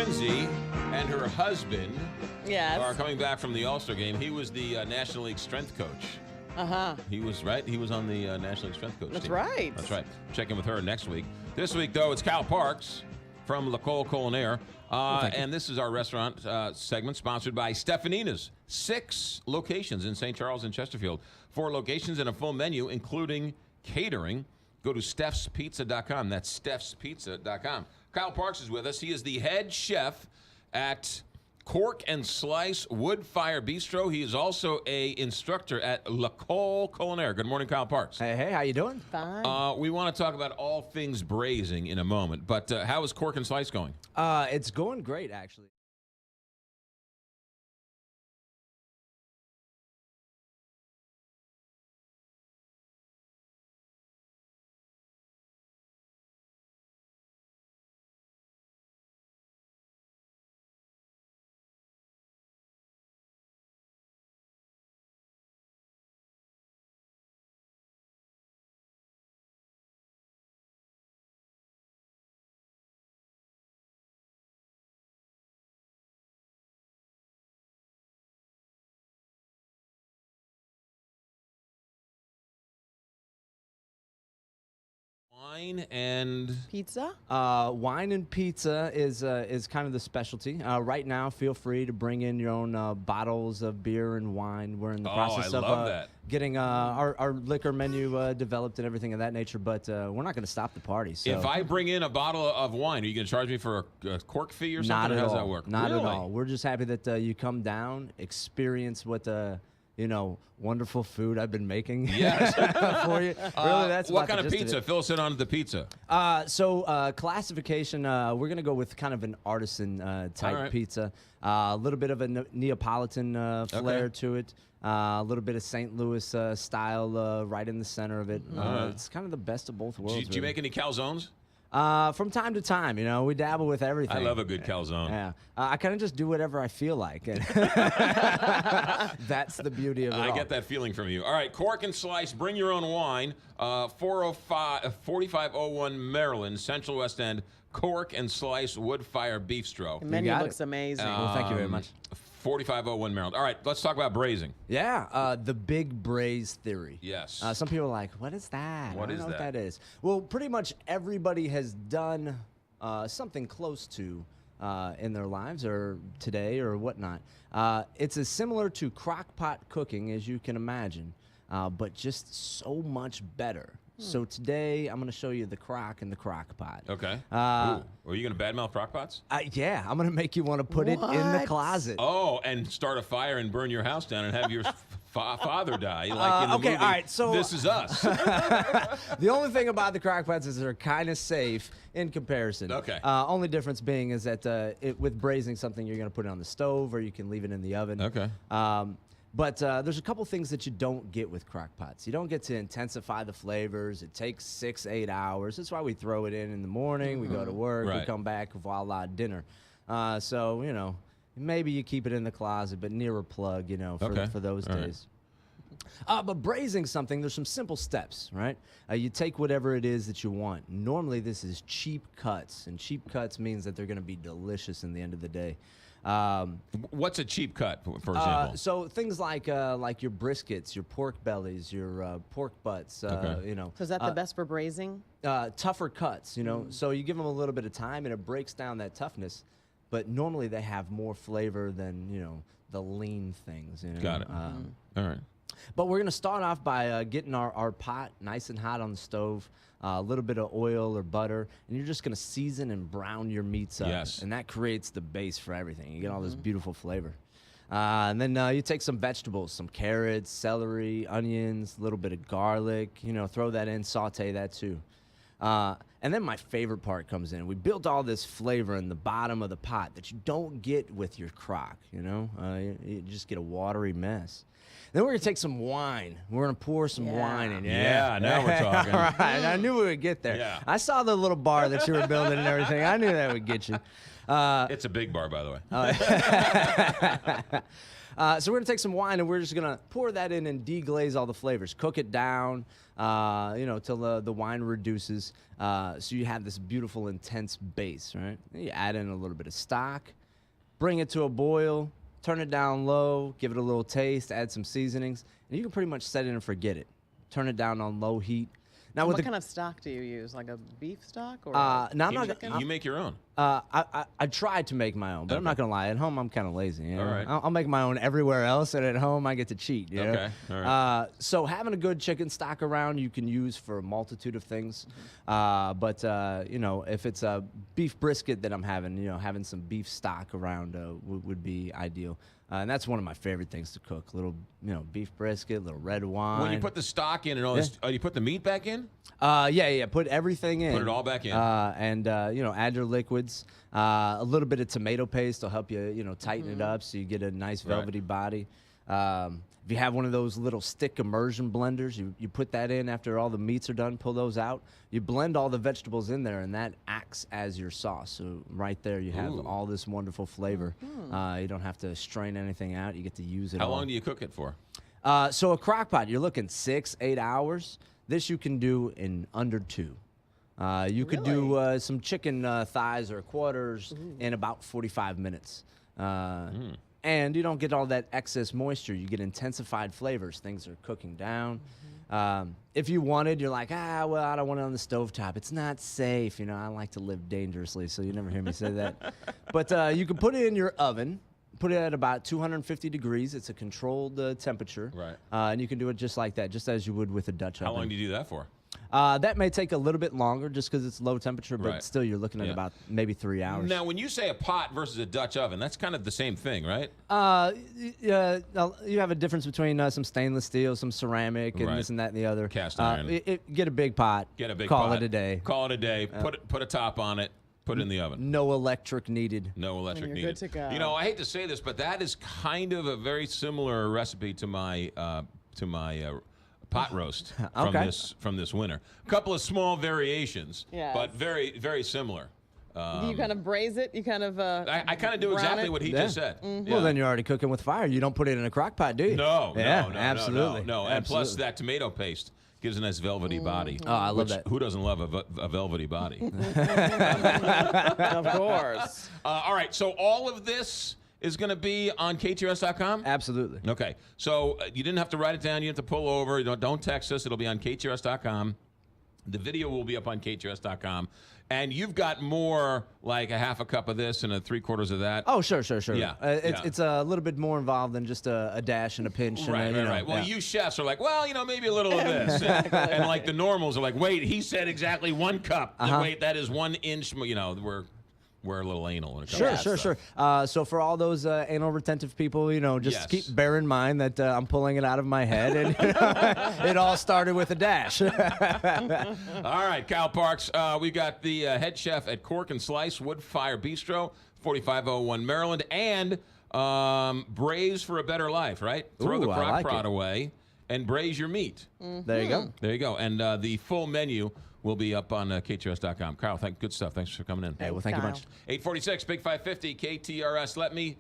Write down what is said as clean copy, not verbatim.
Lindsay and her husband are coming back from the All-Star game. He was the National League strength coach. He was right. He was on the National League strength coach That's team. right. That's right. Check in with her next week. This week, though, it's Cal Parks from L'Ecole Culinaire. And this is our restaurant segment sponsored by Stefanina's. 6 locations in St. Charles and Chesterfield. 4 locations and a full menu, including catering. Go to stefspizza.com. That's stefspizza.com. Kyle Parks is with us. He is the head chef at Cork N Slice Wood Fire Bistro. He is also a instructor at L'Ecole Culinaire. Good morning, Kyle Parks. Hey, how you doing? Fine. We want to talk about all things braising in a moment, but how is Cork N Slice going? It's going great, actually. Wine and Pizza? Wine and pizza is kind of the specialty. Right now, feel free to bring in your own bottles of beer and wine. We're in the process of getting our liquor menu developed and everything of that nature, but we're not going to stop the party. So. if I bring in a bottle of wine, are you going to charge me for a cork fee or something? Not at How does all. that work? Not Really? at all. We're just happy that you come down, experience what wonderful food I've been making Yes. for you. Really, that's what about kind the of gist pizza? it. Fill us in on the pizza. Classification, we're going to go with kind of an artisan type right. pizza. A little bit of a Neapolitan flair to it. A little bit of St. Louis style right in the center of it. It's kind of the best of both worlds. Do you make any calzones? From time to time, we dabble with everything. I love a good calzone. Yeah, I kind of just do whatever I feel like. And that's the beauty of it. I get that feeling from you. All right, Cork and Slice, bring your own wine. 4501 Maryland, Central West End, Cork and Slice Wood Fire Bistro. The menu got looks it. amazing. Well, thank you very much. 4501 Maryland. All right, let's talk about braising. Yeah, the big braise theory. Yes. Some people are like, what is that? What I is don't know that? what that is. Well, pretty much everybody has done something close to in their lives or today or whatnot. It's as similar to crock pot cooking as you can imagine, but just so much better. So today I'm going to show you the crock and the crock pot. Okay. Ooh. Are you going to badmouth crock pots? Yeah, I'm going to make you want to put it in the What? closet. Oh, and start a fire and burn your house down and have your father die like in the movie. All right, so This Is Us. The only thing about the crock pots is they're kind of safe in comparison. Okay. Only difference being is that with braising something, you're going to put it on the stove or you can leave it in the oven. Okay. But there's a couple things that you don't get with crock pots. You don't get to intensify the flavors. It takes 6-8 hours. That's why we throw it in the morning. We go to work. We Right. come back, voila, dinner. So, maybe you keep it in the closet, but near a plug, for those All right. days. But braising something, there's some simple steps, right? You take whatever it is that you want. Normally, this is cheap cuts, and cheap cuts means that they're going to be delicious in the end of the day. What's a cheap cut, for example? So things like your briskets, your pork bellies, your pork butts, Okay. So is that the best for braising? tougher cuts, So you give them a little bit of time and it breaks down that toughness. But normally they have more flavor than, the lean things. Got it. All right. But we're going to start off by getting our pot nice and hot on the stove, a little bit of oil or butter, and you're just going to season and brown your meats up. Yes. And that creates the base for everything. You get all this beautiful flavor. And then you take some vegetables, some carrots, celery, onions, a little bit of garlic, throw that in, saute that too. And then my favorite part comes in. We built all this flavor in the bottom of the pot that you don't get with your crock, you just get a watery mess. Then we're going to take some wine. We're going to pour some wine in. Yeah, now we're talking. All right, I knew we would get there. Yeah. I saw the little bar that you were building and everything. I knew that would get you. It's a big bar, by the way. So we're gonna take some wine and we're just gonna pour that in and deglaze all the flavors. Cook it down, till the wine reduces. So you have this beautiful, intense base, right? Then you add in a little bit of stock, bring it to a boil, turn it down low, give it a little taste, add some seasonings, and you can pretty much set it and forget it. Turn it down on low heat. Now, What kind of stock do you use? Like a beef stock or no, I'm not. You make your own. I tried to make my own, but I'm not gonna lie. At home, I'm kind of lazy. You know? All right. I'll make my own everywhere else, and at home, I get to cheat. You know? Okay. All right. So having a good chicken stock around, you can use for a multitude of things. But if it's a beef brisket that I'm having, having some beef stock around would be ideal. And that's one of my favorite things to cook. Little, beef brisket, little red wine. When you put the stock in and all this, you put the meat back in? Yeah. Put everything in. Put it all back in. And add your liquids. A little bit of tomato paste will help you, tighten it up so you get a nice velvety body. If you have one of those little stick immersion blenders, you put that in after all the meats are done, pull those out. You blend all the vegetables in there, and that acts as your sauce. So right there you have all this wonderful flavor. You don't have to strain anything out. You get to use it How all. long do you cook it for? So a crock pot, you're looking 6-8 hours. This you can do in under 2. You could do some chicken thighs or quarters in about 45 minutes. And you don't get all that excess moisture. You get intensified flavors. Things are cooking down. If you wanted, you're like, I don't want it on the stovetop. It's not safe. I like to live dangerously, so you never hear me say that. But you can put it in your oven. Put it at about 250 degrees. It's a controlled temperature. Right. And you can do it just like that, just as you would with a Dutch oven. How long do you do that for? That may take a little bit longer just because it's low temperature, but Right. still you're looking at about maybe 3 hours. Now, when you say a pot versus a Dutch oven, that's kind of the same thing, right? You have a difference between some stainless steel, some ceramic, and Right. this and that and the other. Cast iron. Get a big pot. Get a big Call pot. it a day. Call it a day. Put a top on it. Put it in the oven. No electric needed. No electric you're needed. good to go. I hate to say this, but that is kind of a very similar recipe to my pot roast from this winter. A couple of small variations, Yes. but very, very similar. do you kind of braise it? You kind of I kind of do brown exactly it? what he just said. Well, then you're already cooking with fire. You don't put it in a crock pot, do you? No, Yeah, no, absolutely. no. And plus that tomato paste gives a nice velvety body. Oh, I love that. Who doesn't love a velvety body? Of course. All right, so all of this is going to be on KTRS.com? Absolutely. Okay, so you didn't have to write it down. You didn't have to pull over. Don't text us. It'll be on KTRS.com. The video will be up on KTRS.com. And you've got more, like a half a cup of this and a 3/4 of that. Oh, sure. Yeah, It's a little bit more involved than just a dash and a pinch. Right. Well, you chefs are like, maybe a little of this. and like the normals are like, wait, he said exactly 1 cup. Wait, that is 1 inch. We're a little anal when it comes to that Sure. stuff. So for all those anal retentive people, just Yes. keep bear in mind that I'm pulling it out of my head, and it all started with a dash. All right, Kyle Parks. We got the head chef at Cork N Slice Wood Fire Bistro, 4501 Maryland, and Braise for a Better Life, right? Throw the Ooh, I crock like pot it. away and braise your meat. There you go. There you go. And the full menu will be up on KTRS.com. Kyle, good stuff. Thanks for coming in. Hey, well, thank you Kyle. much. 846, Big 550, KTRS. Let me